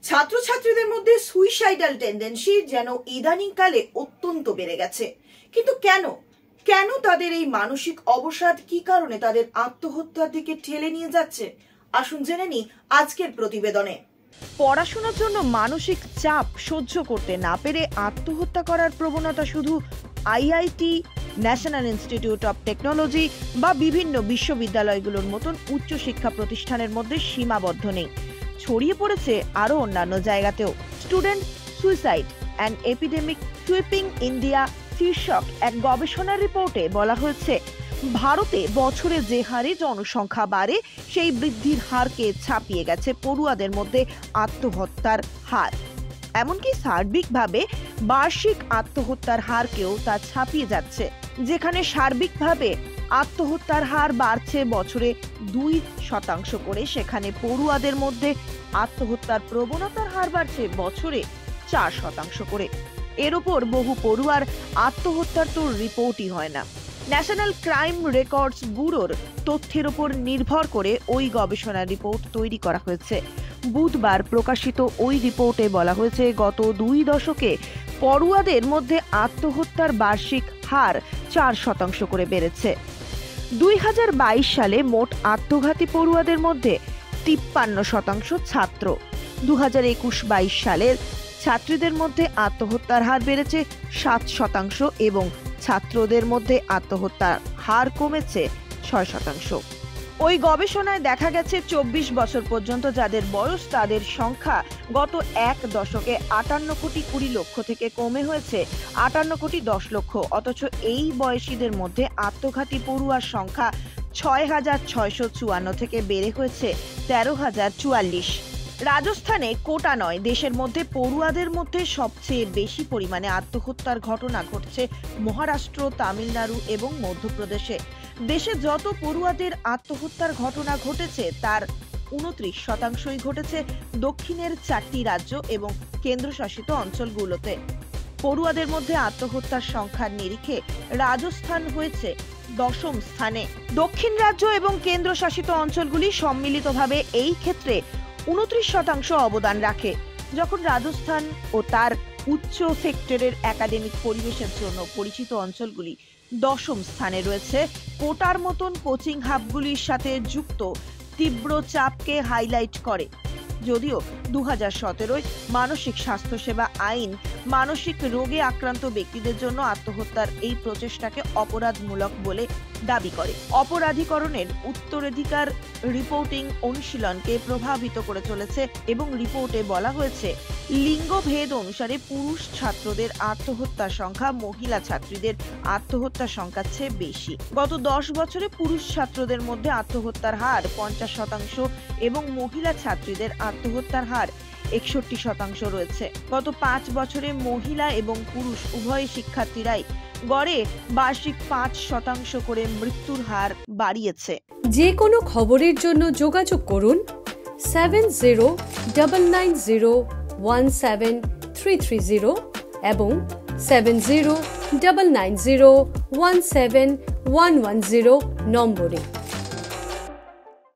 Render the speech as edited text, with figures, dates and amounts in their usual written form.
ছাত্রছাত্রীদের মধ্যে suicidal tendency যেন ইদানিংকালে অত্যন্ত বেড়ে গেছে। কিন্তু কেন তাদের এই মানসিক অবসাদ কি কারণে তাদের আত্মহত্যার দিকে ঠেলে নিয়ে যাচ্ছে? আসুন জেনে নিই আজকের প্রতিবেদনে। পড়াশোনার জন্য মানসিক চাপ সহ্য করতে না পেরে আত্মহত্যা করার প্রবণতা শুধু IIT, national institute of technology বা বিভিন্ন বিশ্ববিদ্যালয়গুলোর মতন উচ্চশিক্ষা প্রতিষ্ঠানের মধ্যে সীমাবদ্ধ নেই, ছড়িয়ে পড়েছে আরো অন্যান্য জায়গাতেও। Student suicide and epidemic sweeping India শীর্ষক এক গবেষণার রিপোর্টে বলা হয়েছে, ভারতে বছরে যে হারে জনসংখ্যা বাড়ে সেই বৃদ্ধির হারকে ছাপিয়ে গেছে পড়ুয়াদের মধ্যে আত্মহত্যার হার। এমনকি সার্বিকভাবে বার্ষিক আত্মহত্যার হারকেও তা ছাপিয়ে যাচ্ছে, যেখানে সার্বিকভাবে আত্মহত্যার হার বাড়ছে বছরে 2% করে, সেখানে পড়ুয়াদের মধ্যে আত্মহত্যার প্রবণতার হার বাড়ছে বছরে 4% করে। এর উপর বহু পড়ুয়ার আত্মহত্যার তো রিপোর্টই হয় না। ন্যাশনাল ক্রাইম রেকর্ডস ব্যুরোর তথ্যের উপর নির্ভর করে ওই গবেষণা রিপোর্ট তৈরি করা হয়েছে। বুধবার প্রকাশিত ওই রিপোর্টে বলা হয়েছে, গত 2 দশকে পড়ুয়াদের মধ্যে আত্মহত্যার বার্ষিক হার 4% করে বেড়েছে। 2022 সালে মোট আত্মঘাতী পড়ুয়াদের মধ্যে 53% ছাত্র। 2021-22 সালের ছাত্রীদের মধ্যে আত্মহত্যার হার বেড়েছে 7% এবং ছাত্রদের মধ্যে আত্মহত্যার হার কমেছে 6%। ওই গবেষণায় দেখা গেছে 24 বছর পর্যন্ত যাদের বয়স, তাদের সংখ্যা গত 1 দশকে 58 কোটি 20 লক্ষ থেকে কমে হয়েছে 58 কোটি 10 লক্ষ। অথচ এই বয়সীদের মধ্যে আত্মঘাতী পড়ুয়ার সংখ্যা 6,654 থেকে বেড়ে হয়েছে 13,044। রাজস্থানে কোটা নয়, দেশের মধ্যে পড়ুয়াদের মধ্যে সবচেয়ে বেশি পরিমাণে আত্মহত্যার ঘটনা ঘটছে মহারাষ্ট্র, তামিলনাড়ু এবং মধ্যপ্রদেশে। দেশে যত পড়ুয়াদের আত্মহত্যার ঘটনা ঘটেছে তার 29%ই ঘটেছে দক্ষিণের 4টি রাজ্য এবং কেন্দ্রশাসিত অঞ্চলগুলোতে। পড়ুয়াদের মধ্যে আত্মহত্যার সংখ্যার নিরিখে রাজস্থান হয়েছে 10ম স্থানে। দক্ষিণ রাজ্য এবং কেন্দ্রশাসিত অঞ্চলগুলি সম্মিলিতভাবে এই ক্ষেত্রে 29% অবদান রাখে। যখন রাজস্থান ও তার উচ্চ সেক্টরের একাডেমিক পরিবেশের জন্য পরিচিত অঞ্চলগুলি 10ম স্থানে রয়েছে, কোটার মতন কোচিং হাবগুলির সাথে যুক্ত তীব্র চাপকে হাইলাইট করে। যদিও 2017 মানসিক স্বাস্থ্যসেবা আইন মানসিক রোগে আক্রান্ত ব্যক্তিদের জন্য আত্মহত্যার এই প্রচেষ্টাকে অপরাধমূলক বলে দাবি করে। অপরাধীকরণের উত্তরাধিকার রিপোর্টিং অনুশীলনকে প্রভাবিত করে চলেছে এবং রিপোর্টে বলা হয়েছে, লিঙ্গভেদ অনুসারে পুরুষ ছাত্রদের আত্মহত্যার সংখ্যা মহিলা ছাত্রীদের আত্মহত্যার সংখ্যার চেয়ে বেশি। গত 10 বছরে পুরুষ ছাত্রদের মধ্যে আত্মহত্যার হার 50% এবং মহিলা ছাত্রীদের আত্মহত্যার হার 61% রয়েছে। গত 5 বছরে মহিলা এবং পুরুষ উভয় শিক্ষার্থীরাই গড়ে বার্ষিক 5% করে মৃত্যুর হার বাড়িয়েছে। যে কোনো খবরের জন্য যোগাযোগ করুন 7099017330 এবং 7099017110 নম্বরে।